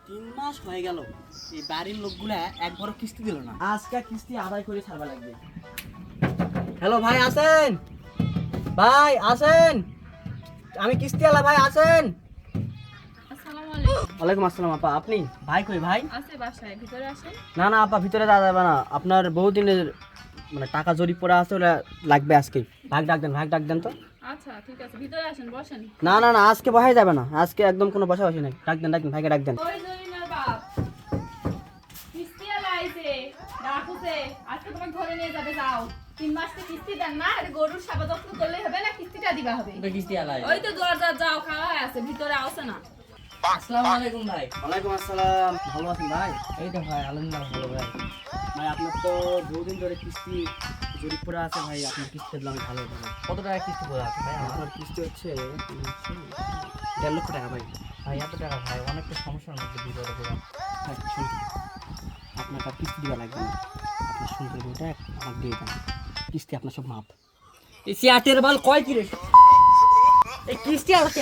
3 মাস হয়ে গেল এই বাড়ির লোকগুলা একবারও কিস্তি দিল না। আজকে কিস্তি আদায় করে ছাড়বা লাগবে। হ্যালো ভাই আছেন? ভাই আছেন? আমি কিস্তি আলা ভাই আছেন? আসসালামু আলাইকুম। ওয়ালাইকুম আসসালাম আপা। আপনি ভাই কই ভাই? আছে বাসায়, ভিতরে আসেন। না না আপা ভিতরে যাওয়া যাবে না, আপনার বহুদিনের মানে টাকা জরিপ পড়া আছে, ওটা লাগবে আজকে। ভাগ ডাক দেন তো। আচ্ছা ঠিক আছে, ভিতরে আসেন, বসেন। না না না আজকে বসাই যাবে না, আজকে একদম কোনো বসা নাই। ডাক দেন ভাইকে ডাক দেন। ওই জরিনার বাপ কিস্তি আলা আইছে, ডাকুছে, আজকে তোমাকে ধরে নিয়ে যাবে, যাও। 3 মাস তো কিস্তি দেন না, আর গরুর সেবা যত্ন করলে হবে না, কিস্তিটা দিবা হবে। কিস্তি আলাই। ওই তো দরজা যাও, খাওয়া আছে, ভিতরে আসে না। আসসালামু আলাইকুম ভাই। ওয়ালাইকুম আসসালাম। ভালো আছেন ভাই? এই তো ভাই আলহামদুলিল্লাহ ভালো ভাই। ভাই আপনার তো বহুদিন ধরে কিস্তি জরিপ পড়া আছে ভাই, আপনার কিস্তি দিলাম ভালো ভালো। কত টাকা কিস্তি পড়ে আছে ভাই আমার? আপনার কিস্তি হচ্ছে 1.5 লক্ষ টাকা ভাই। ভাই এত টাকা ভাই অনেকটা সমস্যার মধ্যে বিপদে পড়ে। ভাই শুনুন, আপনার আর কিস্তি দেওয়া লাগবে না, আপনার সুন্দর বইটা আমাকে দিয়ে দেন, কিস্তি আপনার সব মাপ। এই সিয়াটের বল কয় কি রে? এই কিস্তি আছে